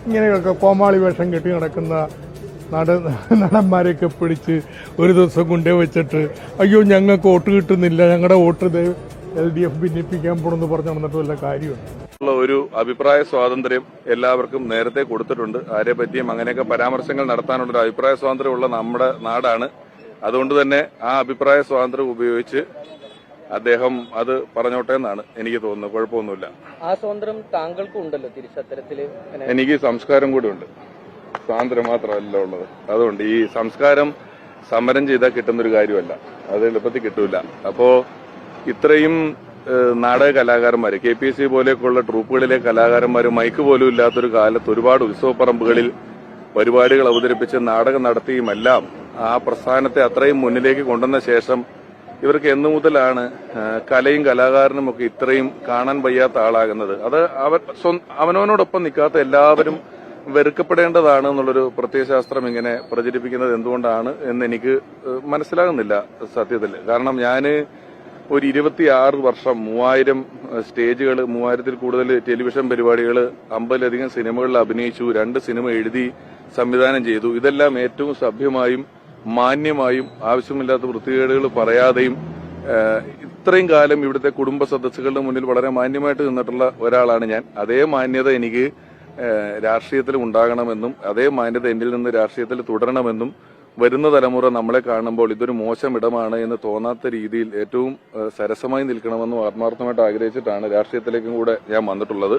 ഇങ്ങനെയൊക്കെ കോമാളി വേഷം കെട്ടി നടക്കുന്ന നടന്മാരെയൊക്കെ പിടിച്ച് ഒരു ദിവസം കൊണ്ടേ വെച്ചിട്ട് അയ്യോ ഞങ്ങൾക്ക് വോട്ട് കിട്ടുന്നില്ല, ഞങ്ങളുടെ വോട്ട് LDF ഭിന്നിപ്പിക്കാൻ പോണെന്ന് പറഞ്ഞു നടന്നിട്ട് വല്ല കാര്യമുണ്ട്? ഒരു അഭിപ്രായ സ്വാതന്ത്ര്യം എല്ലാവർക്കും നേരത്തെ കൊടുത്തിട്ടുണ്ട്. ആരെ പറ്റിയും അങ്ങനെയൊക്കെ പരാമർശങ്ങൾ നടത്താനുള്ള ഒരു അഭിപ്രായ സ്വാതന്ത്ര്യം ഉള്ള നമ്മുടെ നാടാണ്. അതുകൊണ്ട് തന്നെ ആ അഭിപ്രായ സ്വാതന്ത്ര്യം ഉപയോഗിച്ച് അദ്ദേഹം അത് പറഞ്ഞോട്ടെ എന്നാണ് എനിക്ക് തോന്നുന്നത്. കുഴപ്പമൊന്നുമില്ല. ആ സ്വാതന്ത്ര്യം താങ്കൾക്കും ഉണ്ടല്ലോ തിരിച്ചത്തരത്തില്. എനിക്ക് സംസ്കാരം കൂടി ഉണ്ട്, സ്വാതന്ത്ര്യം മാത്രമല്ല ഉള്ളത്. അതുകൊണ്ട് ഈ സംസ്കാരം സമരം ചെയ്താൽ കിട്ടുന്നൊരു കാര്യമല്ല, അത് എളുപ്പത്തിൽ കിട്ടൂല. അപ്പോ ഇത്രയും നാടക കലാകാരന്മാര്, KPSC പോലെയൊക്കെയുള്ള ട്രൂപ്പുകളിലെ കലാകാരന്മാര് മൈക്ക് പോലും ഇല്ലാത്തൊരു കാലത്ത് ഒരുപാട് ഉത്സവപ്പറമ്പുകളിൽ പരിപാടികൾ അവതരിപ്പിച്ച് നാടകം നടത്തിയുമെല്ലാം ആ പ്രസ്ഥാനത്തെ അത്രയും മുന്നിലേക്ക് കൊണ്ടുവന്ന ശേഷം ഇവർക്ക് എന്നു മുതലാണ് കലയും കലാകാരനും ഒക്കെ ഇത്രയും കാണാൻ വയ്യാത്ത ആളാകുന്നത്? അത് അവനവനോടൊപ്പം നിൽക്കാത്ത എല്ലാവരും വെറുക്കപ്പെടേണ്ടതാണ് എന്നുള്ളൊരു പ്രത്യയശാസ്ത്രം ഇങ്ങനെ പ്രചരിപ്പിക്കുന്നത് എന്തുകൊണ്ടാണ് എന്ന് എനിക്ക് മനസ്സിലാകുന്നില്ല സത്യത്തിൽ. കാരണം ഞാന് ഒരു 26 വർഷം 3000 സ്റ്റേജുകൾ, 3000-ൽ കൂടുതൽ ടെലിവിഷൻ പരിപാടികൾ, 50-ലധികം സിനിമകളിൽ അഭിനയിച്ചു, 2 സിനിമ എഴുതി സംവിധാനം ചെയ്തു. ഇതെല്ലാം ഏറ്റവും സഭ്യമായും മാന്യമായും ആവശ്യമില്ലാത്ത വൃത്തികേടുകൾ പറയാതെയും ഇത്രയും കാലം ഇവിടുത്തെ കുടുംബ സദസ്സുകളുടെ മുന്നിൽ വളരെ മാന്യമായിട്ട് നിന്നിട്ടുള്ള ഒരാളാണ് ഞാൻ. അതേ മാന്യത എനിക്ക് രാഷ്ട്രീയത്തിൽ ഉണ്ടാകണമെന്നും അതേ മാന്യത എന്നിൽ നിന്ന് രാഷ്ട്രീയത്തിൽ തുടരണമെന്നും വരുന്ന തലമുറ നമ്മളെ കാണുമ്പോൾ ഇതൊരു മോശം ഇടമാണ് എന്ന് തോന്നാത്ത രീതിയിൽ ഏറ്റവും സരസമായി നിൽക്കണമെന്നും ആത്മാർത്ഥമായിട്ട് ആഗ്രഹിച്ചിട്ടാണ് രാഷ്ട്രീയത്തിലേക്കും കൂടെ ഞാൻ വന്നിട്ടുള്ളത്.